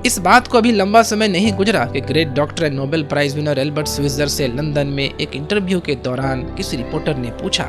इस बात को अभी लंबा समय नहीं गुजरा कि great doctor and Nobel prize winner Albert Schweitzer से लंदन में एक इंटरव्यू के दौरान किसी रिपोर्टर ने पूछा,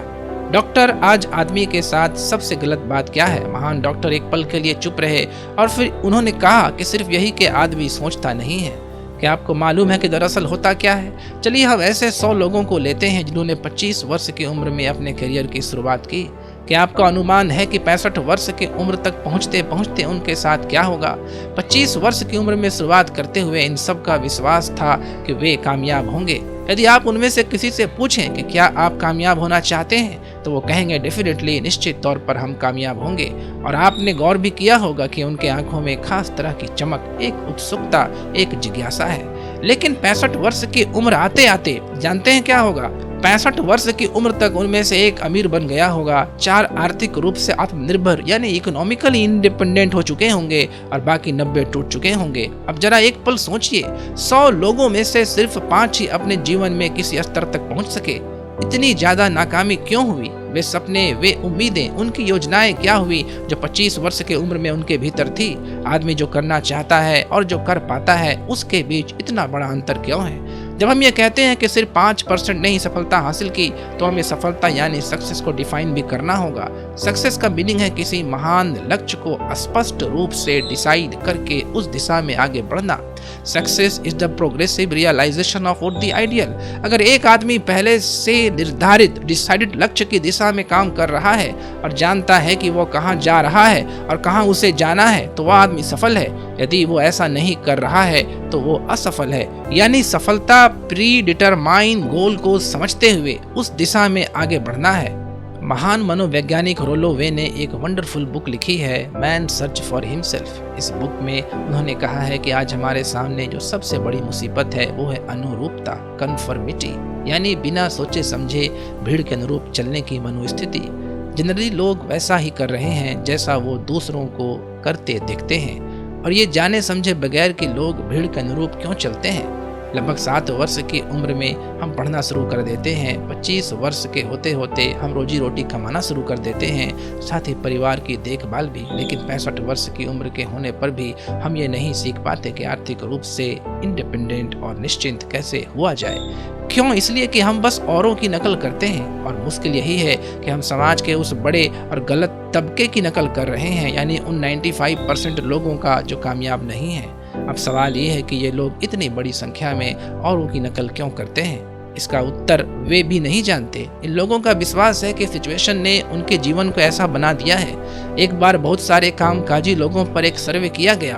डॉक्टर, आज आदमी के साथ सबसे गलत बात क्या है? महान डॉक्टर एक पल के लिए चुप रहे और फिर उन्होंने कहा कि सिर्फ यही कि आदमी सोचता नहीं है। क्या आपको मालूम है कि दरअसल होता क्या है? चलिए हम ऐसे 100 लोगों को लेते हैं जिन्होंने 25 वर्ष की उम्र में अपने करियर की शुरुआत की। क्या आपका अनुमान है कि 65 वर्ष की उम्र तक पहुंचते पहुंचते उनके साथ क्या होगा? 25 वर्ष की उम्र में शुरुआत करते हुए इन सब का विश्वास था कि वे कामयाब होंगे। यदि आप उनमें से किसी से पूछें कि क्या आप कामयाब होना चाहते हैं, तो वो कहेंगे डेफिनेटली, निश्चित तौर पर हम कामयाब होंगे। और आपने गौर भी किया होगा कि उनके आंखों में खास तरह की चमक, एक उत्सुकता, एक जिज्ञासा है। लेकिन 65 वर्ष की उम्र आते आते जानते हैं क्या होगा? 65 वर्ष की उम्र तक उनमें से एक अमीर बन गया होगा, 4 आर्थिक रूप से आत्मनिर्भर यानी इकोनॉमिकली इंडिपेंडेंट हो चुके होंगे और बाकी 90 टूट चुके होंगे। अब जरा एक पल सोचिए, 100 लोगों में से सिर्फ 5 ही अपने जीवन में किसी स्तर तक पहुंच सके। इतनी ज्यादा नाकामी क्यों हुई? वे सपने, वे उम्मीदें, उनकी योजनाएं क्या हुई जो 25 वर्ष की उम्र में उनके भीतर थी? आदमी जो करना चाहता है और जो कर पाता है, उसके बीच इतना बड़ा अंतर क्यों है? जब हम ये कहते हैं कि सिर्फ 5% ने ही सफलता हासिल की, तो हमें सफलता यानी सक्सेस को डिफाइन भी करना होगा। सक्सेस का मीनिंग है किसी महान लक्ष्य को स्पष्ट रूप से डिसाइड करके उस दिशा में आगे बढ़ना। Success is the progressive realization of the ideal. अगर एक आदमी पहले से निर्धारित डिसाइडेड लक्ष्य की दिशा में काम कर रहा है और जानता है कि वो कहाँ जा रहा है और कहाँ उसे जाना है, तो वह आदमी सफल है। यदि वो ऐसा नहीं कर रहा है तो वो असफल है। यानी सफलता प्री डिटरमाइन गोल को समझते हुए उस दिशा में आगे बढ़ना है। महान मनोवैज्ञानिक रोलो वे ने एक वंडरफुल बुक लिखी है, मैन सर्च फॉर हिमसेल्फ। इस बुक में उन्होंने कहा है कि आज हमारे सामने जो सबसे बड़ी मुसीबत है वो है अनुरूपता, कन्फर्मिटी, यानी बिना सोचे समझे भीड़ के अनुरूप चलने की मनोस्थिति। जनरली लोग वैसा ही कर रहे हैं जैसा वो दूसरों को करते देखते हैं, और ये जाने समझे बगैर कि लोग भीड़ के अनुरूप क्यों चलते हैं। लगभग 7 वर्ष की उम्र में हम पढ़ना शुरू कर देते हैं। 25 वर्ष के होते होते हम रोजी रोटी कमाना शुरू कर देते हैं, साथ ही परिवार की देखभाल भी। लेकिन 65 वर्ष की उम्र के होने पर भी हम ये नहीं सीख पाते कि आर्थिक रूप से इंडिपेंडेंट और निश्चिंत कैसे हुआ जाए। क्यों? इसलिए कि हम बस औरों की नकल करते हैं, और मुश्किल यही है कि हम समाज के उस बड़े और गलत तबके की नकल कर रहे हैं, यानी उन 95% लोगों का जो कामयाब नहीं है। अब सवाल ये है कि ये लोग इतनी बड़ी संख्या में औरों की नकल क्यों करते हैं? इसका उत्तर वे भी नहीं जानते। इन लोगों का विश्वास है कि सिचुएशन ने उनके जीवन को ऐसा बना दिया है। एक बार बहुत सारे कामकाजी लोगों पर एक सर्वे किया गया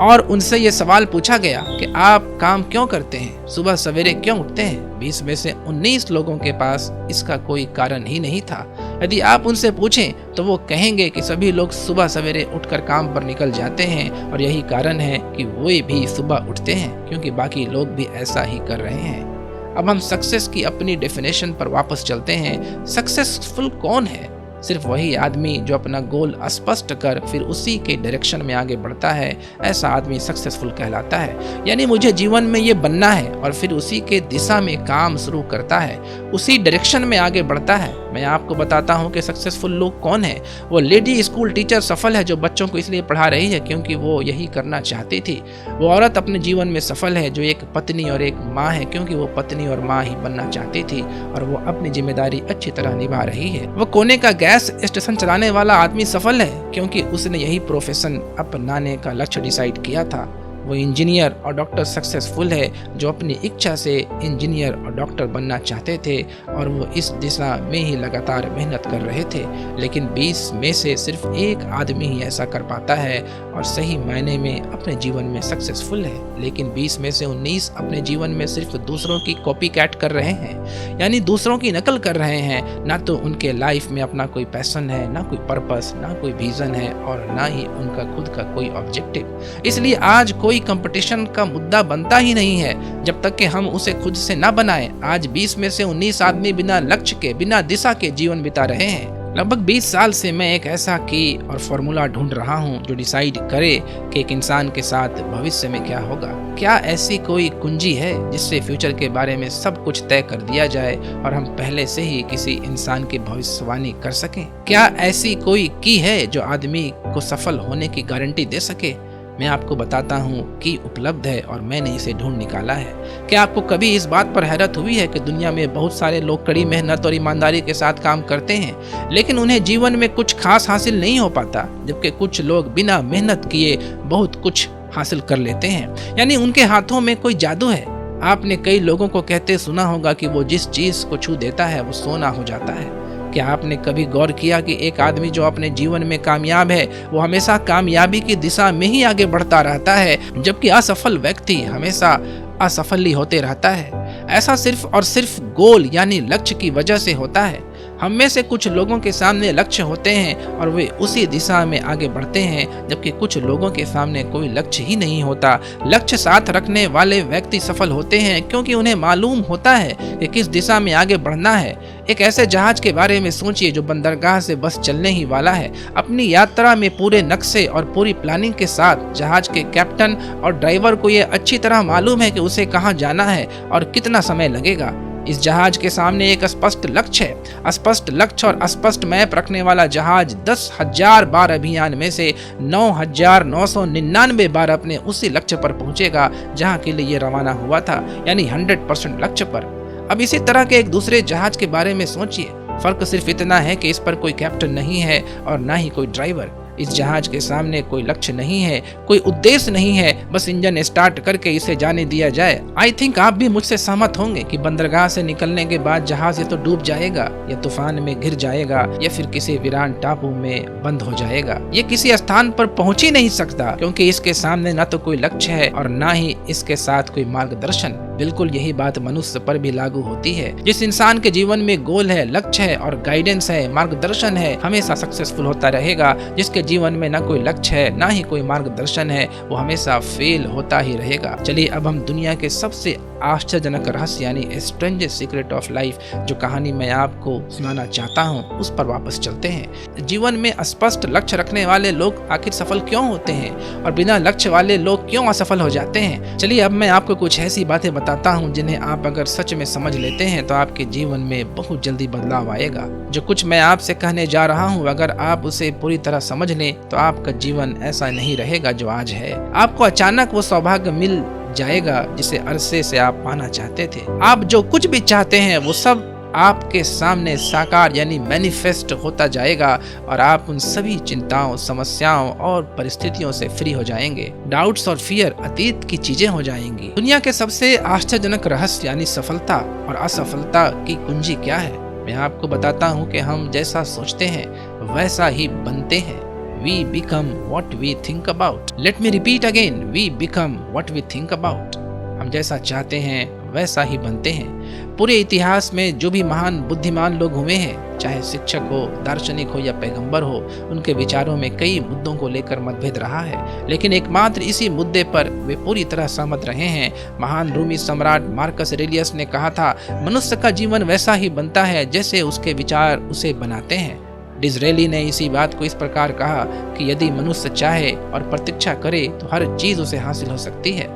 और उनसे ये सवाल पूछा गया कि आप काम क्यों करते हैं, सुबह सवेरे क्यों उठते हैं? 20 में से 19 लोगों के पास इसका कोई कारण ही नहीं था। यदि आप उनसे पूछें तो वो कहेंगे कि सभी लोग सुबह सवेरे उठकर काम पर निकल जाते हैं, और यही कारण है कि वे भी सुबह उठते हैं, क्योंकि बाकी लोग भी ऐसा ही कर रहे हैं। अब हम सक्सेस की अपनी डेफिनेशन पर वापस चलते हैं। सक्सेसफुल कौन है? सिर्फ वही आदमी जो अपना गोल स्पष्ट कर फिर उसी के डायरेक्शन में आगे बढ़ता है, ऐसा आदमी सक्सेसफुल कहलाता है। यानी मुझे जीवन में ये बनना है और फिर उसी के दिशा में काम शुरू करता है, उसी डायरेक्शन में आगे बढ़ता है। मैं आपको बताता हूँ कि सक्सेसफुल लोग कौन है। वो लेडी स्कूल टीचर सफल है जो बच्चों को इसलिए पढ़ा रही है क्योंकि वो यही करना चाहती थी। वो औरत अपने जीवन में सफल है जो एक पत्नी और एक माँ है, क्योंकि वो पत्नी और माँ ही बनना चाहती थी, और वो अपनी जिम्मेदारी अच्छी तरह निभा रही है। वो कोने का गैस स्टेशन चलाने वाला आदमी सफल है क्योंकि उसने यही प्रोफेशन अपनाने का लक्ष्य डिसाइड किया था। वो इंजीनियर और डॉक्टर सक्सेसफुल है जो अपनी इच्छा से इंजीनियर और डॉक्टर बनना चाहते थे, और वो इस दिशा में ही लगातार मेहनत कर रहे थे। लेकिन 20 में से सिर्फ एक आदमी ही ऐसा कर पाता है और सही मायने में अपने जीवन में सक्सेसफुल है। लेकिन 20 में से 19 अपने जीवन में सिर्फ दूसरों की कॉपी कैट कर रहे हैं, यानी दूसरों की नकल कर रहे हैं। ना तो उनके लाइफ में अपना कोई पैशन है, ना कोई पर्पस, ना कोई विजन है, और ना ही उनका खुद का कोई ऑब्जेक्टिव। इसलिए आज कोई कंपटीशन का मुद्दा बनता ही नहीं है जब तक कि हम उसे खुद से ना बनाएं। आज 20 में से 19 आदमी बिना लक्ष्य के, बिना दिशा के जीवन बिता रहे हैं। लगभग 20 साल से मैं एक ऐसा की और फॉर्मूला ढूंढ रहा हूं जो डिसाइड करे कि एक इंसान के साथ भविष्य में क्या होगा। क्या ऐसी कोई कुंजी है जिससे फ्यूचर के बारे में सब कुछ तय कर दिया जाए और हम पहले से ही किसी इंसान की भविष्यवाणी कर सकें? क्या ऐसी कोई की है जो आदमी को सफल होने की गारंटी दे सके? मैं आपको बताता हूँ कि उपलब्ध है और मैंने इसे ढूंढ निकाला है। क्या आपको कभी इस बात पर हैरत हुई है कि दुनिया में बहुत सारे लोग कड़ी मेहनत और ईमानदारी के साथ काम करते हैं, लेकिन उन्हें जीवन में कुछ खास हासिल नहीं हो पाता, जबकि कुछ लोग बिना मेहनत किए बहुत कुछ हासिल कर लेते हैं। यानी उनके हाथों में कोई जादू है। आपने कई लोगों को कहते सुना होगा कि वो जिस चीज को छू देता है वो सोना हो जाता है। क्या आपने कभी गौर किया कि एक आदमी जो अपने जीवन में कामयाब है वो हमेशा कामयाबी की दिशा में ही आगे बढ़ता रहता है, जबकि असफल व्यक्ति हमेशा असफल ही होते रहता है। ऐसा सिर्फ और सिर्फ गोल यानी लक्ष्य की वजह से होता है। हम में से कुछ लोगों के सामने लक्ष्य होते हैं और वे उसी दिशा में आगे बढ़ते हैं, जबकि कुछ लोगों के सामने कोई लक्ष्य ही नहीं होता। लक्ष्य साथ रखने वाले व्यक्ति सफल होते हैं क्योंकि उन्हें मालूम होता है कि किस दिशा में आगे बढ़ना है। एक ऐसे जहाज के बारे में सोचिए जो बंदरगाह से बस चलने ही वाला है। अपनी यात्रा में पूरे नक्शे और पूरी प्लानिंग के साथ जहाज के कैप्टन और ड्राइवर को यह अच्छी तरह मालूम है कि उसे कहाँ जाना है और कितना समय लगेगा। इस जहाज के सामने एक स्पष्ट लक्ष्य है। स्पष्ट लक्ष्य और स्पष्ट मैप रखने वाला जहाज 10,000 बार अभियान में से 9,999 बार अपने उसी लक्ष्य पर पहुंचेगा जहां के लिए ये रवाना हुआ था, यानी 100% लक्ष्य पर। अब इसी तरह के एक दूसरे जहाज के बारे में सोचिए। फर्क सिर्फ इतना है कि इस पर कोई कैप्टन नहीं है और ना ही कोई ड्राइवर। इस जहाज के सामने कोई लक्ष्य नहीं है, कोई उद्देश्य नहीं है, बस इंजन स्टार्ट करके इसे जाने दिया जाए। आई थिंक आप भी मुझसे सहमत होंगे कि बंदरगाह से निकलने के बाद जहाज या तो डूब जाएगा या तूफान में घिर जाएगा या फिर किसी वीरान टापू में बंद हो जाएगा। ये किसी स्थान पर पहुंच ही नहीं सकता क्योंकि इसके सामने न तो कोई लक्ष्य है और न ही इसके साथ कोई मार्गदर्शन। बिल्कुल यही बात मनुष्य पर भी लागू होती है। जिस इंसान के जीवन में गोल है, लक्ष्य है और गाइडेंस है, मार्गदर्शन है, हमेशा सक्सेसफुल होता रहेगा। जिसके जीवन में न कोई लक्ष्य है ना ही कोई मार्गदर्शन है, वो हमेशा फेल होता ही रहेगा। चलिए अब हम दुनिया के सबसे आश्चर्यजनक रहस्य यानी स्ट्रेंजेस्ट सीक्रेट ऑफ लाइफ, जो कहानी मैं आपको सुनाना चाहता हूँ, उस पर वापस चलते हैं। जीवन में स्पष्ट लक्ष्य रखने वाले लोग आखिर सफल क्यों होते हैं और बिना लक्ष्य वाले लोग क्यों असफल हो जाते हैं? चलिए अब मैं आपको कुछ ऐसी बातें बताता हूँ जिन्हें आप अगर सच में समझ लेते हैं तो आपके जीवन में बहुत जल्दी बदलाव आएगा। जो कुछ मैं आपसे कहने जा रहा हूँ, अगर आप उसे पूरी तरह समझ लें तो आपका जीवन ऐसा नहीं रहेगा जो आज है। आपको अचानक वो सौभाग्य मिल जाएगा जिसे अरसे से आप पाना चाहते थे। आप जो कुछ भी चाहते हैं वो सब आपके सामने साकार यानी मैनिफेस्ट होता जाएगा और आप उन सभी चिंताओं, समस्याओं और परिस्थितियों से फ्री हो जाएंगे। डाउट्स और फियर अतीत की चीजें हो जाएंगी। दुनिया के सबसे आश्चर्यजनक रहस्य यानी सफलता और असफलता की कुंजी क्या है? मैं आपको बताता हूँ कि हम जैसा सोचते हैं वैसा ही बनते हैं। We become what we think about. Let me repeat again. We become what we think about. हम जैसा चाहते हैं वैसा ही बनते हैं। पूरे इतिहास में जो भी महान बुद्धिमान लोग हुए हैं, चाहे शिक्षक हो, दार्शनिक हो या पैगंबर हो, उनके विचारों में कई मुद्दों को लेकर मतभेद रहा है, लेकिन एकमात्र इसी मुद्दे पर वे पूरी तरह सहमत रहे हैं। महान रूमी सम्राट मार्कस रेलियस ने कहा था, मनुष्य का जीवन वैसा ही बनता है जैसे उसके विचार उसे बनाते हैं। डिज़रेली ने इसी बात को इस प्रकार कहा कि यदि मनुष्य चाहे और प्रतीक्षा करे तो हर चीज उसे हासिल हो सकती है।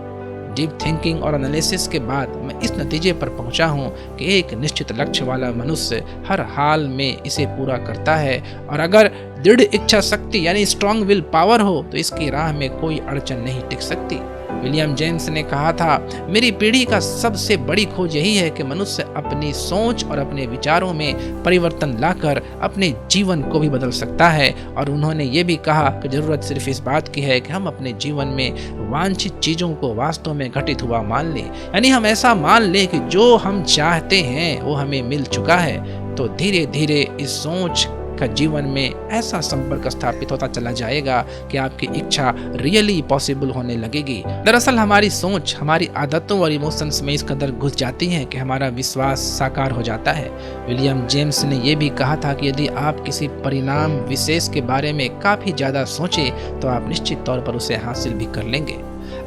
डीप थिंकिंग और एनालिसिस के बाद मैं इस नतीजे पर पहुंचा हूं कि एक निश्चित लक्ष्य वाला मनुष्य हर हाल में इसे पूरा करता है, और अगर दृढ़ इच्छा शक्ति यानी स्ट्रॉन्ग विल पावर हो तो इसकी राह में कोई अड़चन नहीं टिक सकती। विलियम जेम्स ने कहा था, मेरी पीढ़ी का सबसे बड़ी खोज यही है कि मनुष्य अपनी सोच और अपने विचारों में परिवर्तन लाकर अपने जीवन को भी बदल सकता है। और उन्होंने ये भी कहा कि जरूरत सिर्फ इस बात की है कि हम अपने जीवन में वांछित चीजों को वास्तव में घटित हुआ मान लें, यानी हम ऐसा मान लें कि जो हम चाहते हैं वो हमें मिल चुका है। तो धीरे धीरे इस सोच का जीवन में ऐसा संपर्क स्थापित होता चला जाएगा कि आपकी इच्छा रियली पॉसिबल होने लगेगी। दरअसल हमारी सोच हमारी आदतों और इमोशंस में इस कदर घुस जाती है कि हमारा विश्वास साकार हो जाता है। विलियम जेम्स ने यह भी कहा था कि यदि आप किसी परिणाम विशेष के बारे में काफी ज्यादा सोचें तो आप निश्चित तौर पर उसे हासिल भी कर लेंगे।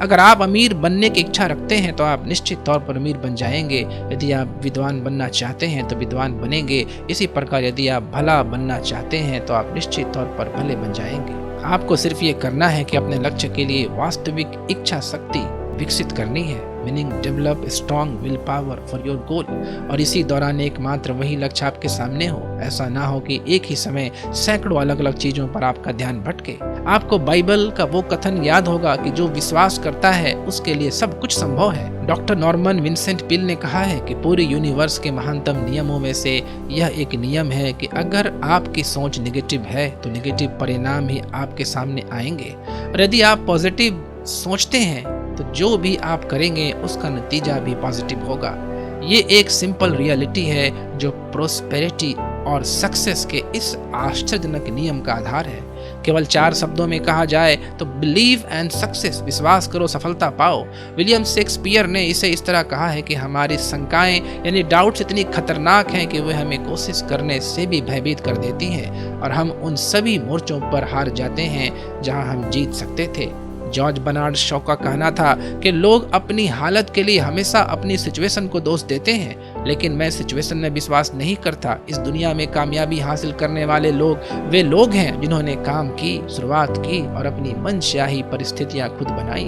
अगर आप अमीर बनने की इच्छा रखते हैं तो आप निश्चित तौर पर अमीर बन जाएंगे। यदि आप विद्वान बनना चाहते हैं तो विद्वान बनेंगे। इसी प्रकार यदि आप भला बनना चाहते हैं तो आप निश्चित तौर पर भले बन जाएंगे। आपको सिर्फ ये करना है कि अपने लक्ष्य के लिए वास्तविक इच्छा शक्ति विकसित करनी है। Meaning develop strong will power for your goal. और इसी दौरान एकमात्र वही लक्ष्य आपके सामने हो। ऐसा ना हो कि एक ही समय सैकड़ों अलग अलग चीजों पर आपका ध्यान भटके। आपको बाइबल का वो कथन याद होगा कि जो विश्वास करता है उसके लिए सब कुछ संभव है। डॉक्टर नॉर्मन विंसेंट पील ने कहा है कि पूरे यूनिवर्स के महानतम नियमों में से यह एक नियम है कि अगर आपकी सोच नेगेटिव है तो नेगेटिव परिणाम ही आपके सामने आएंगे, और यदि आप पॉजिटिव सोचते हैं तो जो भी आप करेंगे उसका नतीजा भी पॉजिटिव होगा। ये एक सिंपल रियलिटी है जो प्रोस्पेरिटी और सक्सेस के इस आश्चर्यजनक नियम का आधार है। केवल 4 शब्दों में कहा जाए तो बिलीव एंड सक्सेस, विश्वास करो सफलता पाओ। विलियम शेक्सपियर ने इसे इस तरह कहा है कि हमारी शंकाएं यानी डाउट्स इतनी खतरनाक हैं कि वे हमें कोशिश करने से भी भयभीत कर देती हैं, और हम उन सभी मोर्चों पर हार जाते हैं जहां हम जीत सकते थे। जॉर्ज बर्नार्ड शॉ का कहना था कि लोग अपनी हालत के लिए हमेशा अपनी सिचुएशन को दोष देते हैं, लेकिन मैं सिचुएशन में विश्वास नहीं करता। इस दुनिया में कामयाबी हासिल करने वाले लोग वे लोग हैं जिन्होंने काम की, शुरुआत की और अपनी मनचाही परिस्थितियां खुद बनाई।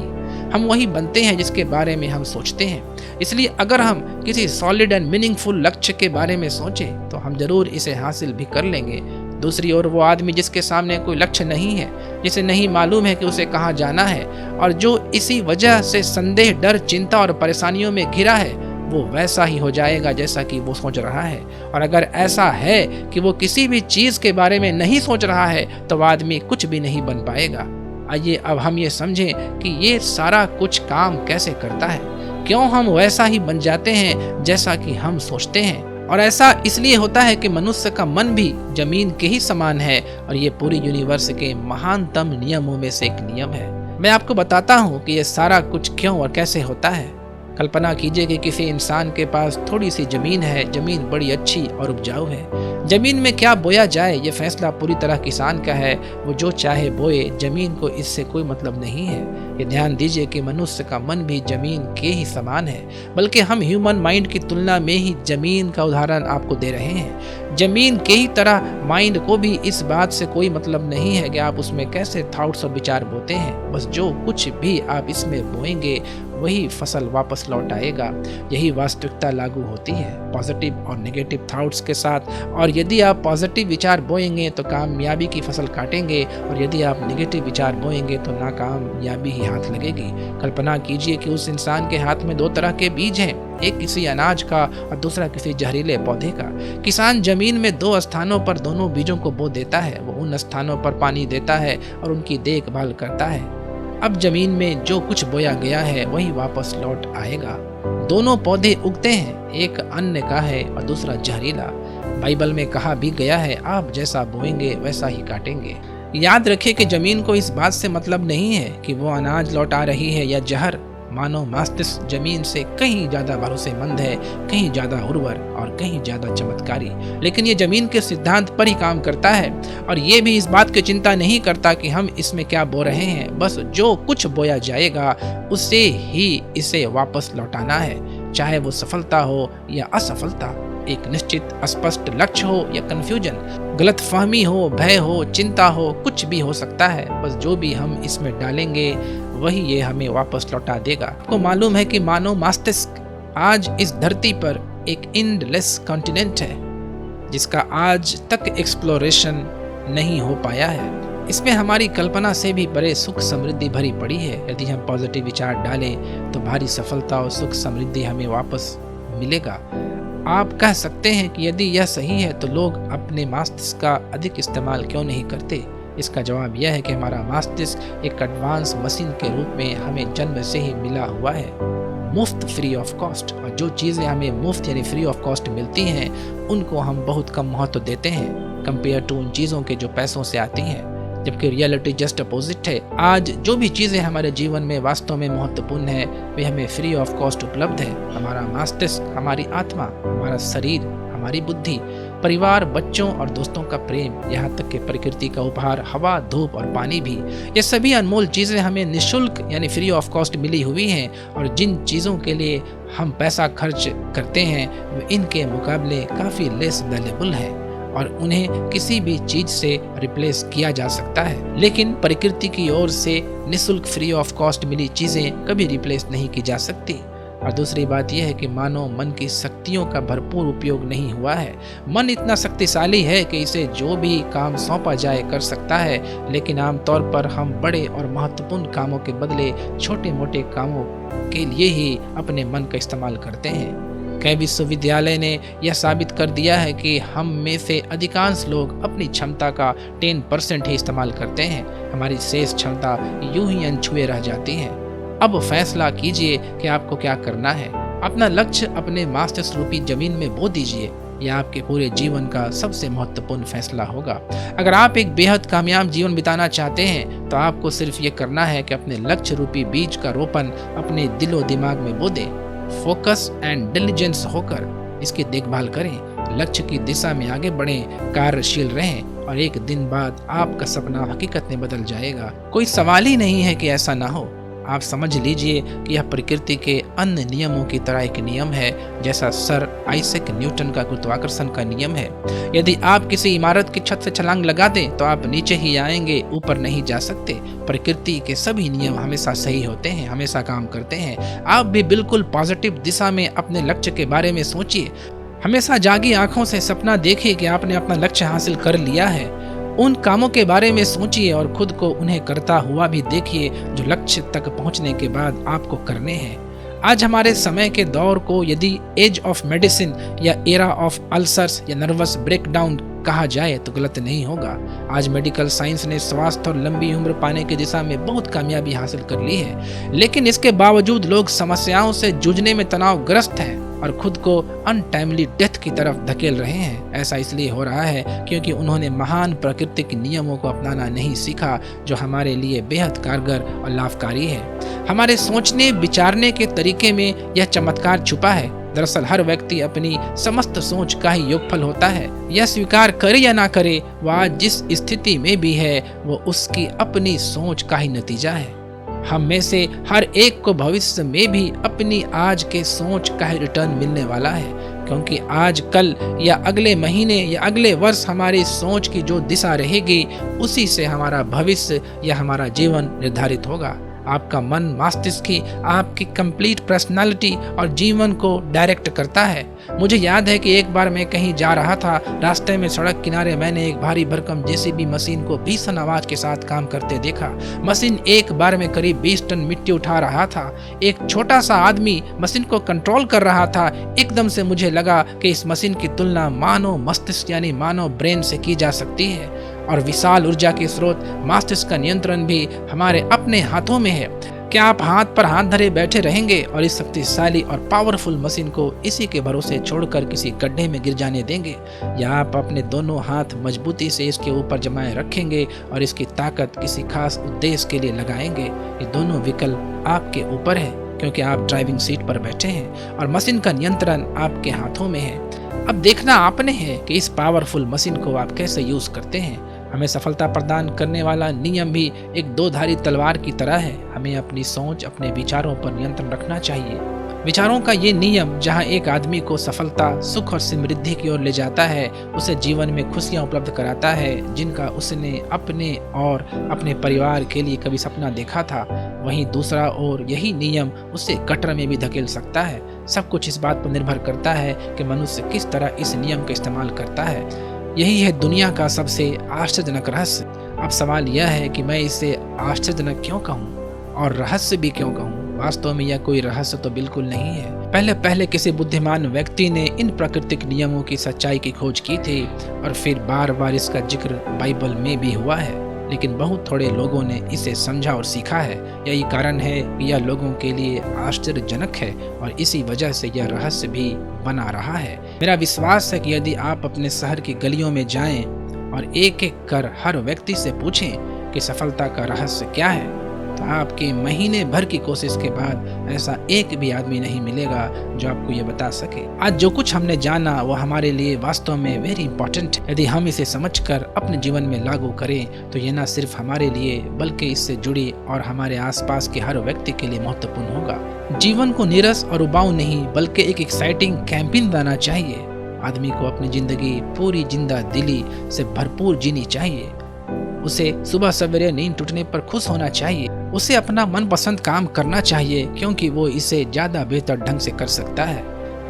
हम वही बनते हैं जिसके बारे में हम सोचते हैं। इसलिए अगर हम किसी सॉलिड एंड मीनिंगफुल लक्ष्य के बारे में सोचें तो हम जरूर इसे हासिल भी कर लेंगे। दूसरी ओर वो आदमी जिसके सामने कोई लक्ष्य नहीं है, जिसे नहीं मालूम है कि उसे कहाँ जाना है, और जो इसी वजह से संदेह, डर, चिंता और परेशानियों में घिरा है, वो वैसा ही हो जाएगा जैसा कि वो सोच रहा है। और अगर ऐसा है कि वो किसी भी चीज के बारे में नहीं सोच रहा है तो आदमी कुछ भी नहीं बन पाएगा। आइए अब हम ये समझें कि ये सारा कुछ काम कैसे करता है, क्यों हम वैसा ही बन जाते हैं जैसा कि हम सोचते हैं। और ऐसा इसलिए होता है कि मनुष्य का मन भी जमीन के ही समान है, और ये पूरी यूनिवर्स के महानतम नियमों में से एक नियम है। मैं आपको बताता हूँ कि ये सारा कुछ क्यों और कैसे होता है। कल्पना कीजिए कि किसी इंसान के पास थोड़ी सी जमीन है, जमीन बड़ी अच्छी और उपजाऊ है। जमीन में क्या बोया जाए ये फैसला पूरी तरह किसान का है, वो जो चाहे बोए, जमीन को इससे कोई मतलब नहीं है। ये ध्यान दीजिए कि मनुष्य का मन भी जमीन के ही समान है, बल्कि हम ह्यूमन माइंड की तुलना में ही जमीन का उदाहरण आपको दे रहे हैं। जमीन के ही तरह माइंड को भी इस बात से कोई मतलब नहीं है कि आप उसमें कैसे थॉट्स और विचार बोते हैं। बस जो कुछ भी आप इसमें बोएंगे वही फसल वापस लौट आएगा। यही वास्तविकता लागू होती है पॉजिटिव और नेगेटिव थॉट्स के साथ। और यदि आप पॉजिटिव विचार बोएंगे तो कामयाबी की फसल काटेंगे, और यदि आप नेगेटिव विचार बोएंगे तो नाकामयाबी ही हाथ लगेगी। कल्पना कीजिए कि उस इंसान के हाथ में 2 तरह के बीज हैं, एक किसी अनाज का और दूसरा किसी जहरीले पौधे का। किसान जमीन में 2 स्थानों पर दोनों बीजों को बो देता है। वो उन स्थानों पर पानी देता है और उनकी देखभाल करता है। अब जमीन में जो कुछ बोया गया है वही वापस लौट आएगा। दोनों पौधे उगते हैं, एक अन्न का है और दूसरा जहरीला। बाइबल में कहा भी गया है, आप जैसा बोएंगे वैसा ही काटेंगे। याद रखिए कि जमीन को इस बात से मतलब नहीं है कि वो अनाज लौट आ रही है या जहर। मानव मस्तिष्क जमीन से कहीं ज्यादा भरोसेमंद है, कहीं ज्यादा उर्वर और कहीं ज्यादा चमत्कारी। लेकिन ये जमीन के सिद्धांत पर ही काम करता है, और ये भी इस बात की चिंता नहीं करता कि हम इसमें क्या बो रहे हैं। बस जो कुछ बोया जाएगा उसे ही इसे वापस लौटाना है, चाहे वो सफलता हो या असफलता, एक निश्चित स्पष्ट लक्ष्य हो या कंफ्यूजन, गलतफहमी हो, भय हो, चिंता हो, कुछ भी हो सकता है। बस जो भी हम इसमें डालेंगे वही ये हमें वापस लौटा देगा। आपको मालूम है कि मानव मस्तिष्क आज इस धरती पर एक एंडलेस कॉन्टिनेंट है जिसका आज तक एक्सप्लोरेशन नहीं हो पाया है। इसमें हमारी कल्पना से भी बड़े सुख समृद्धि भरी पड़ी है। यदि हम पॉजिटिव विचार डालें तो भारी सफलता और सुख समृद्धि हमें वापस मिलेगा। आप कह सकते हैं कि यदि यह सही है तो लोग अपने मस्तिष्क का अधिक इस्तेमाल क्यों नहीं करते। इसका जवाब यह है कि हमारा मस्तिष्क एक एडवांस मशीन के रूप में हमें जन्म से ही मिला हुआ है, मुफ्त, फ्री ऑफ कॉस्ट। और जो चीज़ें हमें मुफ्त यानी फ्री ऑफ कॉस्ट मिलती हैं उनको हम बहुत कम महत्व देते हैं कंपेयर टू उन चीज़ों के जो पैसों से आती हैं, जबकि रियलिटी जस्ट अपोजिट है। आज जो भी चीज़ें हमारे जीवन में वास्तव में महत्वपूर्ण है वे हमें फ्री ऑफ कॉस्ट उपलब्ध है। हमारा मस्तिष्क, हमारी आत्मा, हमारा शरीर, हमारी बुद्धि, परिवार, बच्चों और दोस्तों का प्रेम, यहाँ तक कि प्रकृति का उपहार, हवा, धूप और पानी भी, ये सभी अनमोल चीज़ें हमें निःशुल्क यानी फ्री ऑफ कॉस्ट मिली हुई हैं। और जिन चीज़ों के लिए हम पैसा खर्च करते हैं वे इनके मुकाबले काफ़ी लेस वैल्यूएबल है और उन्हें किसी भी चीज से रिप्लेस किया जा सकता है। लेकिन प्रकृति की ओर से निःशुल्क फ्री ऑफ कॉस्ट मिली चीजें कभी रिप्लेस नहीं की जा सकती। और दूसरी बात यह है कि मानो मन की शक्तियों का भरपूर उपयोग नहीं हुआ है। मन इतना शक्तिशाली है कि इसे जो भी काम सौंपा जाए कर सकता है, लेकिन आमतौर पर हम बड़े और महत्वपूर्ण कामों के बदले छोटे मोटे कामों के लिए ही अपने मन का इस्तेमाल करते हैं। कई विश्वविद्यालय ने यह साबित कर दिया है कि हम में से अधिकांश लोग अपनी क्षमता का 10% ही इस्तेमाल करते हैं। हमारी शेष क्षमता यूं ही अनछुए रह जाती है। अब फैसला कीजिए कि आपको क्या करना है। अपना लक्ष्य अपने मस्तिष्क रूपी जमीन में बो दीजिए। यह आपके पूरे जीवन का सबसे महत्वपूर्ण फैसला होगा। अगर आप एक बेहद कामयाब जीवन बिताना चाहते हैं तो आपको सिर्फ ये करना है कि अपने लक्ष्य रूपी बीज का रोपण अपने दिलो दिमाग में बो दें। फोकस एंड डिलिजेंस होकर इसकी देखभाल करें, लक्ष्य की दिशा में आगे बढ़ें, कार्यशील रहें और एक दिन बाद आपका सपना हकीकत में बदल जाएगा। कोई सवाल ही नहीं है कि ऐसा ना हो। आप समझ लीजिए कि यह प्रकृति के अन्य नियमों की तरह एक नियम है, जैसा सर आइजैक न्यूटन का गुरुत्वाकर्षण का नियम है। यदि आप किसी इमारत की छत से छलांग लगा दें तो आप नीचे ही आएंगे, ऊपर नहीं जा सकते। प्रकृति के सभी नियम हमेशा सही होते हैं, हमेशा काम करते हैं। आप भी बिल्कुल पॉजिटिव दिशा में अपने लक्ष्य के बारे में सोचिए। हमेशा जागी आंखों से सपना देखिए कि आपने अपना लक्ष्य हासिल कर लिया है। उन कामों के बारे में सोचिए और खुद को उन्हें करता हुआ भी देखिए जो लक्ष्य तक पहुंचने के बाद आपको करने हैं। आज हमारे समय के दौर को यदि एज ऑफ मेडिसिन या एरा ऑफ अल्सर्स या नर्वस ब्रेकडाउन कहा जाए तो गलत नहीं होगा। आज मेडिकल साइंस ने स्वास्थ्य और लंबी उम्र पाने की दिशा में बहुत कामयाबी हासिल कर ली है, लेकिन इसके बावजूद लोग समस्याओं से जूझने में तनावग्रस्त हैं और खुद को अनटाइमली डेथ की तरफ धकेल रहे हैं। ऐसा इसलिए हो रहा है क्योंकि उन्होंने महान प्राकृतिक नियमों को अपनाना नहीं सीखा, जो हमारे लिए बेहद कारगर और लाभकारी है। हमारे सोचने विचारने के तरीके में यह चमत्कार छुपा है। दरअसल हर व्यक्ति अपनी समस्त सोच का ही योगफल होता है। यह स्वीकार करे या ना करे, वह आज जिस स्थिति में भी है वो उसकी अपनी सोच का ही नतीजा है। हम में से हर एक को भविष्य में भी अपनी आज के सोच का ही रिटर्न मिलने वाला है, क्योंकि आज, कल या अगले महीने या अगले वर्ष हमारी सोच की जो दिशा रहेगी उसी से हमारा भविष्य या हमारा जीवन निर्धारित होगा। आपका मन मस्तिष्क ही आपकी कंप्लीट पर्सनालिटी और जीवन को डायरेक्ट करता है। मुझे याद है कि एक बार मैं कहीं जा रहा था, रास्ते में सड़क किनारे मैंने एक भारी भरकम जेसीबी मशीन को भीषण आवाज के साथ काम करते देखा। मशीन एक बार में करीब 20 टन मिट्टी उठा रहा था। एक छोटा सा आदमी मशीन को कंट्रोल कर रहा था। एकदम से मुझे लगा कि इस मशीन की तुलना मानव मस्तिष्क यानी मानव ब्रेन से की जा सकती है, और विशाल ऊर्जा के स्रोत मस्तिष्क का नियंत्रण भी हमारे अपने हाथों में है। क्या आप हाथ पर हाथ धरे बैठे रहेंगे और इस शक्तिशाली और पावरफुल मशीन को इसी के भरोसे छोड़कर किसी गड्ढे में गिर जाने देंगे, या आप अपने दोनों हाथ मजबूती से इसके ऊपर जमाए रखेंगे और इसकी ताकत किसी खास उद्देश्य के लिए लगाएंगे? ये दोनों विकल्प आपके ऊपर है, क्योंकि आप ड्राइविंग सीट पर बैठे हैं और मशीन का नियंत्रण आपके हाथों में है। अब देखना आपने है कि इस पावरफुल मशीन को आप कैसे यूज करते हैं। हमें सफलता प्रदान करने वाला नियम भी एक दो-धारी तलवार की तरह है। हमें अपनी सोच, अपने विचारों पर नियंत्रण रखना चाहिए। विचारों का ये नियम जहाँ एक आदमी को सफलता, सुख और समृद्धि की ओर ले जाता है, उसे जीवन में खुशियाँ उपलब्ध कराता है जिनका उसने अपने और अपने परिवार के लिए कभी सपना देखा था, वहीं दूसरा ओर यही नियम उसे कटर में भी धकेल सकता है। सब कुछ इस बात पर निर्भर करता है कि मनुष्य किस तरह इस नियम का इस्तेमाल करता है। यही है दुनिया का सबसे आश्चर्यजनक रहस्य। अब सवाल यह है कि मैं इसे आश्चर्यजनक क्यों कहूँ और रहस्य भी क्यों कहूँ। वास्तव में यह कोई रहस्य तो बिल्कुल नहीं है। पहले किसी बुद्धिमान व्यक्ति ने इन प्राकृतिक नियमों की सच्चाई की खोज की थी और फिर बार बार इसका जिक्र बाइबल में भी हुआ है, लेकिन बहुत थोड़े लोगों ने इसे समझा और सीखा है। यही कारण है कि यह लोगों के लिए आश्चर्यजनक है और इसी वजह से यह रहस्य भी बना रहा है। मेरा विश्वास है कि यदि आप अपने शहर की गलियों में जाएं और एक एक कर हर व्यक्ति से पूछें कि सफलता का रहस्य क्या है, तो आपके महीने भर की कोशिश के बाद ऐसा एक भी आदमी नहीं मिलेगा जो आपको ये बता सके। आज जो कुछ हमने जाना वो हमारे लिए वास्तव में वेरी इंपॉर्टेंट है। यदि हम इसे समझकर अपने जीवन में लागू करें तो ये न सिर्फ हमारे लिए बल्कि इससे जुड़ी और हमारे आसपास के हर व्यक्ति के लिए महत्वपूर्ण होगा। जीवन को नीरस और उबाऊ नहीं बल्कि एक एक्साइटिंग कैंपेन बनाना चाहिए। आदमी को अपनी जिंदगी पूरी जिंदा दिली से भरपूर जीनी चाहिए। उसे सुबह सवेरे नींद टूटने पर खुश होना चाहिए। उसे अपना मनपसंद काम करना चाहिए क्योंकि वो इसे ज्यादा बेहतर ढंग से कर सकता है।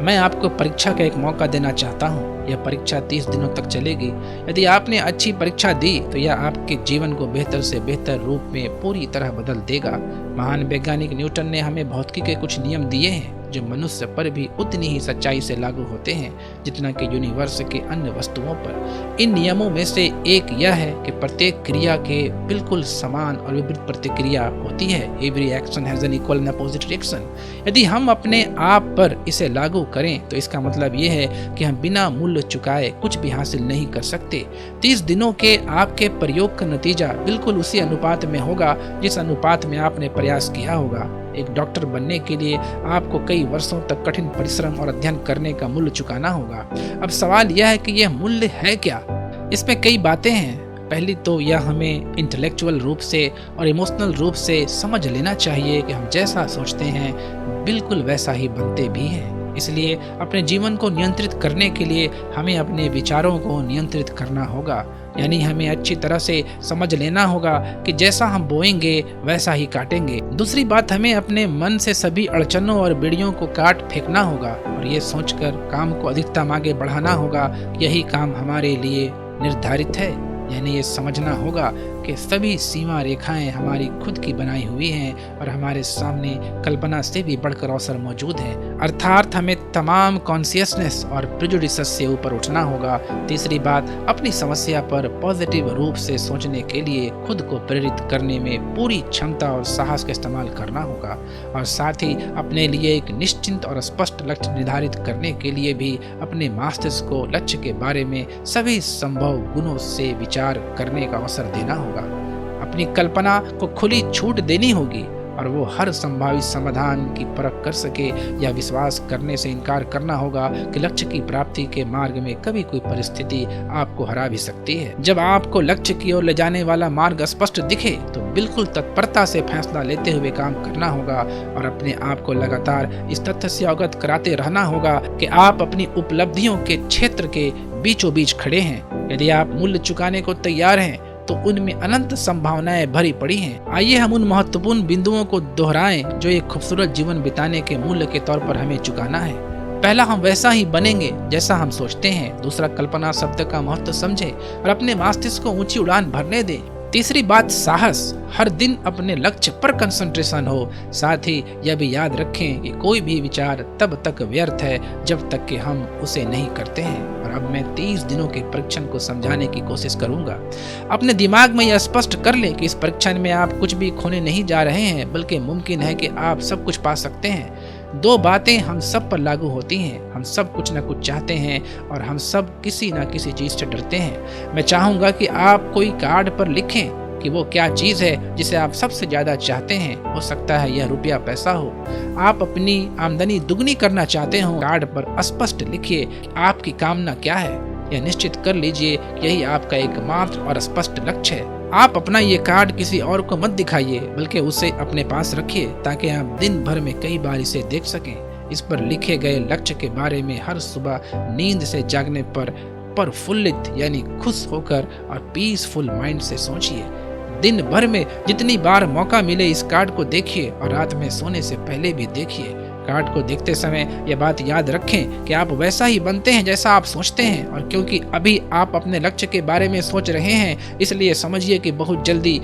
मैं आपको परीक्षा का एक मौका देना चाहता हूँ। यह परीक्षा 30 दिनों तक चलेगी। यदि आपने अच्छी परीक्षा दी तो यह आपके जीवन को बेहतर से बेहतर रूप में पूरी तरह बदल देगा। महान वैज्ञानिक न्यूटन ने हमें भौतिकी के कुछ नियम दिए हैं जो मनुष्य पर भी उतनी ही सच्चाई से लागू होते हैं जितना कि यूनिवर्स के अन्य वस्तुओं पर। इन नियमों में से एक यह है कि प्रत्येक क्रिया के बिल्कुल समान और विपरीत प्रतिक्रिया होती है। Every action has an equal and opposite reaction. यदि हम अपने आप पर इसे लागू करें तो इसका मतलब यह है कि हम बिना मूल्य चुकाए कुछ भी हासिल नहीं कर सकते। 30 दिनों के आपके प्रयोग का नतीजा बिल्कुल उसी अनुपात में होगा जिस अनुपात में आपने प्रयास किया होगा। एक डॉक्टर बनने के लिए आपको कई वर्षों तक कठिन परिश्रम और अध्ययन करने का मूल्य चुकाना होगा। अब सवाल यह है कि यह मूल्य है क्या? इसमें कई बातें हैं। पहली तो यह हमें इंटेलेक्चुअल रूप से और इमोशनल रूप से समझ लेना चाहिए कि हम जैसा सोचते हैं बिल्कुल वैसा ही बनते भी हैं। इसलिए अपने जीवन को नियंत्रित करने के लिए हमें अपने विचारों को नियंत्रित करना होगा। यानी हमें अच्छी तरह से समझ लेना होगा कि जैसा हम बोएंगे वैसा ही काटेंगे। दूसरी बात, हमें अपने मन से सभी अड़चनों और बेड़ियों को काट फेंकना होगा और ये सोचकर काम को अधिकतम आगे बढ़ाना होगा। यही काम हमारे लिए निर्धारित है। यानी ये समझना होगा कि सभी सीमा रेखाएं हमारी खुद की बनाई हुई हैं और हमारे सामने कल्पना से भी बढ़कर अवसर मौजूद हैं। अर्थात हमें तमाम कॉन्शियसनेस और प्रेजुडिसेस से ऊपर उठना होगा। तीसरी बात, अपनी समस्या पर पॉजिटिव रूप से सोचने के लिए खुद को प्रेरित करने में पूरी क्षमता और साहस का इस्तेमाल करना होगा और साथ ही अपने लिए एक निश्चित और स्पष्ट लक्ष्य निर्धारित करने के लिए भी अपने मस्तिष्क को लक्ष्य के बारे में सभी संभव गुणों से विचार करने का अवसर देना होगा। अपनी कल्पना को खुली छूट देनी होगी और वो हर संभावित समाधान की परख कर सके या विश्वास करने से इनकार करना होगा कि लक्ष्य की प्राप्ति के मार्ग में कभी कोई परिस्थिति आपको हरा भी सकती है। जब आपको लक्ष्य की ओर ले जाने वाला मार्ग स्पष्ट दिखे तो बिल्कुल तत्परता से फैसला लेते हुए काम करना होगा और अपने आप को लगातार इस तथ्य से अवगत कराते रहना होगा कि आप अपनी उपलब्धियों के क्षेत्र के बीचों बीच खड़े हैं। यदि आप मूल्य चुकाने को तैयार हैं तो उनमें अनंत संभावनाएं भरी पड़ी हैं। आइए हम उन महत्वपूर्ण बिंदुओं को दोहराएं जो एक खूबसूरत जीवन बिताने के मूल्य के तौर पर हमें चुकाना है। पहला, हम वैसा ही बनेंगे जैसा हम सोचते हैं। दूसरा, कल्पना शब्द का महत्व समझें और अपने मस्तिष्क को ऊंची उड़ान भरने दें। तीसरी बात, साहस। हर दिन अपने लक्ष्य पर कंसंट्रेशन हो। साथ ही यह भी याद रखें कि कोई भी विचार तब तक व्यर्थ है जब तक कि हम उसे नहीं करते हैं। और अब मैं 30 दिनों के परीक्षण को समझाने की कोशिश करूंगा। अपने दिमाग में यह स्पष्ट कर लें कि इस परीक्षण में आप कुछ भी खोने नहीं जा रहे हैं, बल्कि मुमकिन है कि आप सब कुछ पा सकते हैं। 2 बातें हम सब पर लागू होती हैं। हम सब कुछ न कुछ चाहते हैं और हम सब किसी न किसी चीज से डरते हैं। मैं चाहूंगा कि आप कोई कार्ड पर लिखें कि वो क्या चीज है जिसे आप सबसे ज्यादा चाहते हैं। हो सकता है यह रुपया पैसा हो। आप अपनी आमदनी दुगनी करना चाहते हो। कार्ड पर स्पष्ट लिखिए आपकी कामना क्या है। यह निश्चित कर लीजिए यही आपका एकमात्र और स्पष्ट लक्ष्य है। आप अपना ये कार्ड किसी और को मत दिखाइए, बल्कि उसे अपने पास रखिए ताकि आप दिन भर में कई बार इसे देख सकें। इस पर लिखे गए लक्ष्य के बारे में हर सुबह नींद से जागने पर प्रफुल्लित यानी खुश होकर और पीसफुल माइंड से सोचिए। दिन भर में जितनी बार मौका मिले इस कार्ड को देखिए और रात में सोने से पहले भी देखिए। कार्ड को देखते समय यह बात याद रखें कि आप वैसा ही बनते हैं जैसा आप सोचते हैं। और क्योंकि अभी आप अपने लक्ष्य के बारे में सोच रहे हैं, इसलिए समझिए कि बहुत जल्दी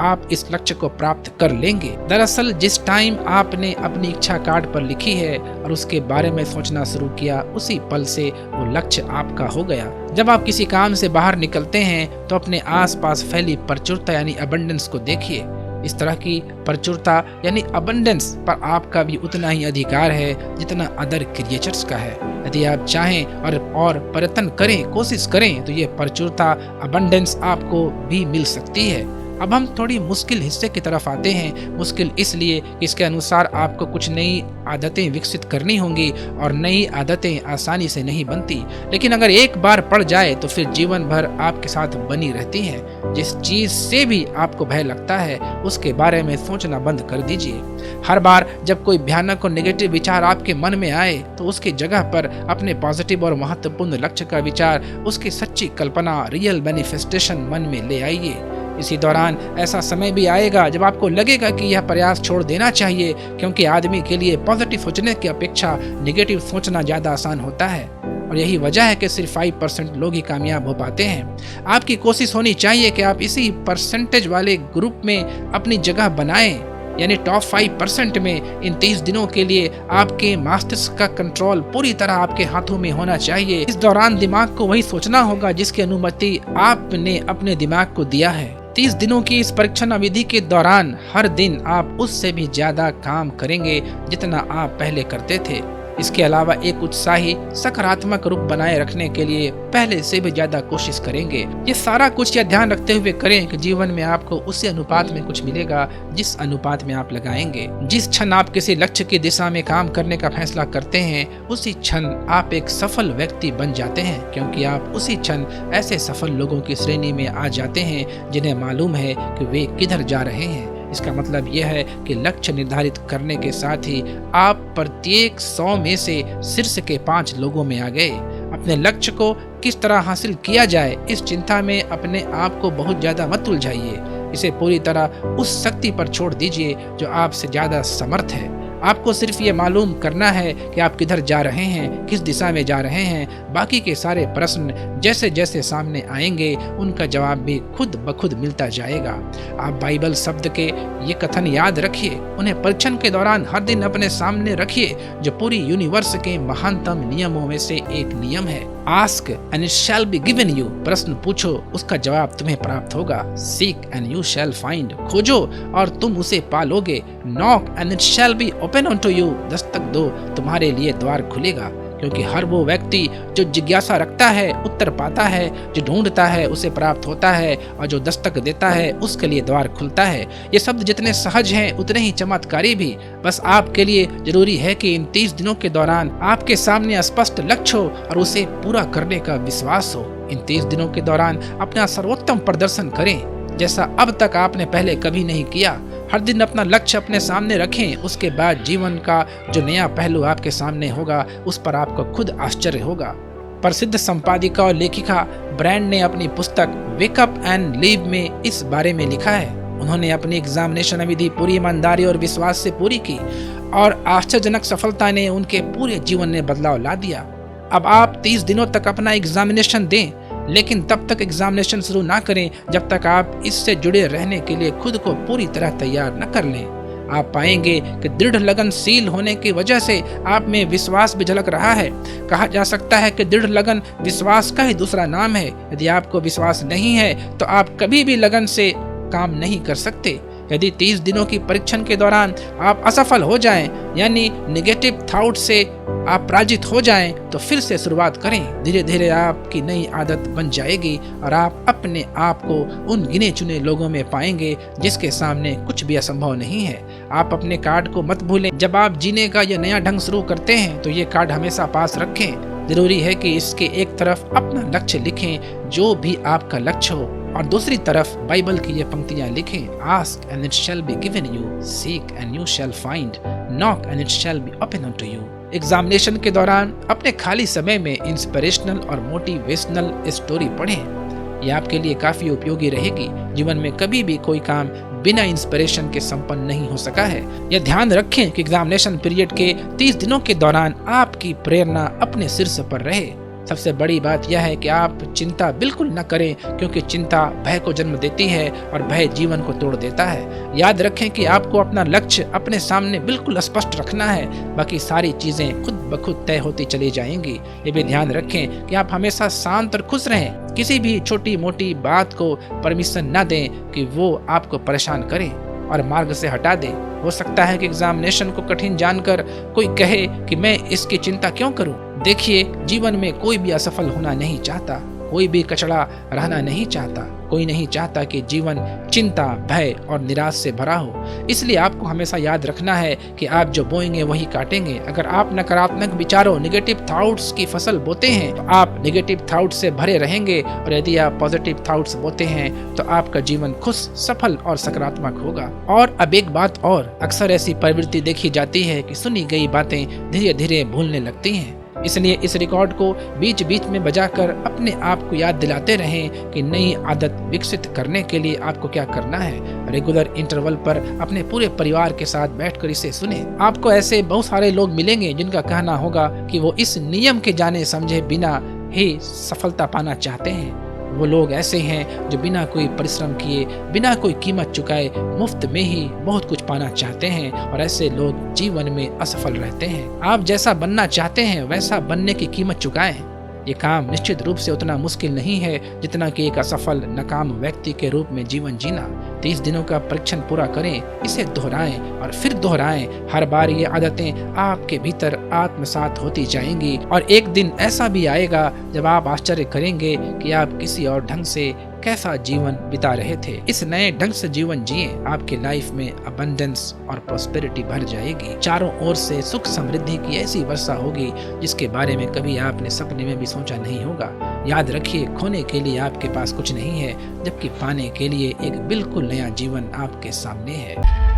आप इस लक्ष्य को प्राप्त कर लेंगे। दरअसल जिस टाइम आपने अपनी इच्छा कार्ड पर लिखी है और उसके बारे में सोचना शुरू किया, उसी पल से वो लक्ष्य आपका हो गया। जब आप किसी काम से बाहर निकलते हैं तो अपने आसपास फैली प्रचुरता यानी अबंडेंस को देखिए। इस तरह की प्रचुरता यानी अबंडेंस पर आपका भी उतना ही अधिकार है जितना अदर क्रिएचर्स का है। यदि आप चाहें और प्रयत्न करें, कोशिश करें, तो ये प्रचुरता अबंडेंस आपको भी मिल सकती है। अब हम थोड़ी मुश्किल हिस्से की तरफ आते हैं। मुश्किल इसलिए कि इसके अनुसार आपको कुछ नई आदतें विकसित करनी होंगी और नई आदतें आसानी से नहीं बनती, लेकिन अगर एक बार पड़ जाए तो फिर जीवन भर आपके साथ बनी रहती हैं। जिस चीज से भी आपको भय लगता है उसके बारे में सोचना बंद कर दीजिए। हर बार जब कोई भयानक और नेगेटिव विचार आपके मन में आए तो उसकी जगह पर अपने पॉजिटिव और महत्वपूर्ण लक्ष्य का विचार, उसकी सच्ची कल्पना, रियल मैनिफेस्टेशन मन में ले आइए। इसी दौरान ऐसा समय भी आएगा जब आपको लगेगा कि यह प्रयास छोड़ देना चाहिए, क्योंकि आदमी के लिए पॉजिटिव सोचने की अपेक्षा नेगेटिव सोचना ज़्यादा आसान होता है। और यही वजह है कि सिर्फ 5% लोग ही कामयाब हो पाते हैं। आपकी कोशिश होनी चाहिए कि आप इसी परसेंटेज वाले ग्रुप में अपनी जगह बनाएं, यानी टॉप 5% में। इन 30 दिनों के लिए आपके मस्तिष्क का कंट्रोल पूरी तरह आपके हाथों में होना चाहिए। इस दौरान दिमाग को वही सोचना होगा जिसकी अनुमति आपने अपने दिमाग को दिया है। 30 दिनों की इस परीक्षण अवधि के दौरान हर दिन आप उससे भी ज्यादा काम करेंगे जितना आप पहले करते थे। इसके अलावा एक उत्साही सकारात्मक रूप बनाए रखने के लिए पहले से भी ज्यादा कोशिश करेंगे। ये सारा कुछ यह ध्यान रखते हुए करें कि जीवन में आपको उसी अनुपात में कुछ मिलेगा जिस अनुपात में आप लगाएंगे। जिस क्षण आप किसी लक्ष्य की दिशा में काम करने का फैसला करते हैं, उसी क्षण आप एक सफल व्यक्ति बन जाते हैं, क्योंकि आप उसी क्षण ऐसे सफल लोगों की श्रेणी में आ जाते हैं जिन्हें मालूम है कि वे किधर जा रहे हैं। इसका मतलब यह है कि लक्ष्य निर्धारित करने के साथ ही आप प्रत्येक 100 में से शीर्ष के 5 लोगों में आ गए। अपने लक्ष्य को किस तरह हासिल किया जाए, इस चिंता में अपने आप को बहुत ज्यादा मत उलझाइए। इसे पूरी तरह उस शक्ति पर छोड़ दीजिए जो आपसे ज्यादा समर्थ है। आपको सिर्फ ये मालूम करना है कि आप किधर जा रहे हैं, किस दिशा में जा रहे हैं। बाकी के सारे प्रश्न जैसे जैसे सामने आएंगे उनका जवाब भी खुद ब खुद मिलता जाएगा। आप बाइबल शब्द के ये कथन याद रखिए, उन्हें परीक्षण के दौरान हर दिन अपने सामने रखिए, जो पूरी यूनिवर्स के महानतम नियमों में से एक नियम है। Ask and it shall be given you. प्रश्न पूछो, उसका जवाब तुम्हें प्राप्त होगा। Seek and you shall find. खोजो और तुम उसे पालोगे। Knock and it shall be open unto you. दस्तक दो, तुम्हारे लिए द्वार खुलेगा। क्योंकि हर वो व्यक्ति जो जिज्ञासा रखता है उत्तर पाता है, जो ढूंढता है उसे प्राप्त होता है, और जो दस्तक देता है उसके लिए द्वार खुलता है। ये शब्द जितने सहज हैं उतने ही चमत्कारी भी। बस आपके लिए जरूरी है कि इन 30 दिनों के दौरान आपके सामने स्पष्ट लक्ष्य हो और उसे पूरा करने का विश्वास हो। इन 30 दिनों के दौरान अपना सर्वोत्तम प्रदर्शन करें, जैसा अब तक आपने पहले कभी नहीं किया। हर दिन अपना लक्ष्य अपने सामने रखें। उसके बाद जीवन का जो नया पहलू आपके सामने होगा उस पर आपको खुद आश्चर्य होगा। प्रसिद्ध संपादिका और लेखिका ब्रांड ने अपनी पुस्तक वेक अप एंड लीव में इस बारे में लिखा है। उन्होंने अपनी एग्जामिनेशन अवधि पूरी ईमानदारी और विश्वास से पूरी की और आश्चर्यजनक सफलता ने उनके पूरे जीवन में बदलाव ला दिया। अब आप 30 दिनों तक अपना एग्जामिनेशन दें, लेकिन तब तक एग्जामिनेशन शुरू ना करें जब तक आप इससे जुड़े रहने के लिए खुद को पूरी तरह तैयार न कर लें। आप पाएंगे कि दृढ़ लगनशील होने की वजह से आप में विश्वास भी झलक रहा है। कहा जा सकता है कि दृढ़ लगन विश्वास का ही दूसरा नाम है। यदि आपको विश्वास नहीं है तो आप कभी भी लगन से काम नहीं कर सकते। यदि 30 दिनों की परीक्षण के दौरान आप असफल हो जाएं, यानी नेगेटिव थॉट से आप पराजित हो जाएं, तो फिर से शुरुआत करें। धीरे धीरे आपकी नई आदत बन जाएगी और आप अपने आप को उन गिने चुने लोगों में पाएंगे जिसके सामने कुछ भी असंभव नहीं है। आप अपने कार्ड को मत भूलें। जब आप जीने का यह नया ढंग शुरू करते हैं तो ये कार्ड हमेशा पास रखें। जरूरी है कि इसके एक तरफ अपना लक्ष्य लिखें, जो भी आपका लक्ष्य हो, और दूसरी तरफ बाइबल की ये पंक्तियां लिखें। Ask and it shall be given you, seek and you shall find, knock and it shall be open unto you. Examination के दौरान अपने खाली समय में इंस्पिरेशनल और मोटिवेशनल स्टोरी पढ़ें। यह आपके लिए काफी उपयोगी रहेगी। जीवन में कभी भी कोई काम बिना इंस्पिरेशन के संपन्न नहीं हो सका है। यह ध्यान रखें कि एग्जामिनेशन पीरियड के 30 दिनों के दौरान आपकी प्रेरणा अपने शीर्ष पर रहे। सबसे बड़ी बात यह है कि आप चिंता बिल्कुल न करें, क्योंकि चिंता भय को जन्म देती है और भय जीवन को तोड़ देता है। याद रखें कि आपको अपना लक्ष्य अपने सामने बिल्कुल स्पष्ट रखना है, बाकी सारी चीजें खुद ब खुद तय होती चली जाएंगी। ये भी ध्यान रखें कि आप हमेशा शांत और खुश रहें। किसी भी छोटी मोटी बात को परमिशन न दें कि वो आपको परेशान करे और मार्ग से हटा दे। हो सकता है कि एग्जामिनेशन को कठिन जानकर कोई कहे कि मैं इसकी चिंता क्यों करूं। देखिए, जीवन में कोई भी असफल होना नहीं चाहता, कोई भी कचड़ा रहना नहीं चाहता, कोई नहीं चाहता कि जीवन चिंता, भय और निराश से भरा हो। इसलिए आपको हमेशा याद रखना है कि आप जो बोएंगे वही काटेंगे। अगर आप नकारात्मक विचारों, नेगेटिव थॉट्स की फसल बोते हैं तो आप नेगेटिव थॉट्स से भरे रहेंगे, और यदि आप पॉजिटिव थॉट्स बोते हैं तो आपका जीवन खुश, सफल और सकारात्मक होगा। और अब एक बात और, अक्सर ऐसी प्रवृत्ति देखी जाती है कि सुनी गई बातें धीरे धीरे भूलने लगती हैं। इसलिए इस रिकॉर्ड को बीच बीच में बजाकर अपने आप को याद दिलाते रहें कि नई आदत विकसित करने के लिए आपको क्या करना है। रेगुलर इंटरवल पर अपने पूरे परिवार के साथ बैठकर इसे सुने। आपको ऐसे बहुत सारे लोग मिलेंगे जिनका कहना होगा कि वो इस नियम के जाने समझे बिना ही सफलता पाना चाहते हैं। वो लोग ऐसे हैं जो बिना कोई परिश्रम किए, बिना कोई कीमत चुकाए मुफ्त में ही बहुत कुछ पाना चाहते हैं, और ऐसे लोग जीवन में असफल रहते हैं। आप जैसा बनना चाहते हैं वैसा बनने की कीमत चुकाएं। ये काम निश्चित रूप से उतना मुश्किल नहीं है जितना कि एक असफल नाकाम व्यक्ति के रूप में जीवन जीना। 30 दिनों का परीक्षण पूरा करें, इसे दोहराएं और फिर दोहराएं। हर बार ये आदतें आपके भीतर आत्मसात होती जाएंगी, और एक दिन ऐसा भी आएगा जब आप आश्चर्य करेंगे कि आप किसी और ढंग से कैसा जीवन बिता रहे थे। इस नए ढंग से जीवन जिए, आपके लाइफ में अबंडेंस और प्रॉस्पेरिटी भर जाएगी। चारों ओर से सुख समृद्धि की ऐसी वर्षा होगी जिसके बारे में कभी आपने सपने में भी सोचा नहीं होगा। याद रखिए, खोने के लिए आपके पास कुछ नहीं है, जबकि पाने के लिए एक बिल्कुल नया जीवन आपके सामने है।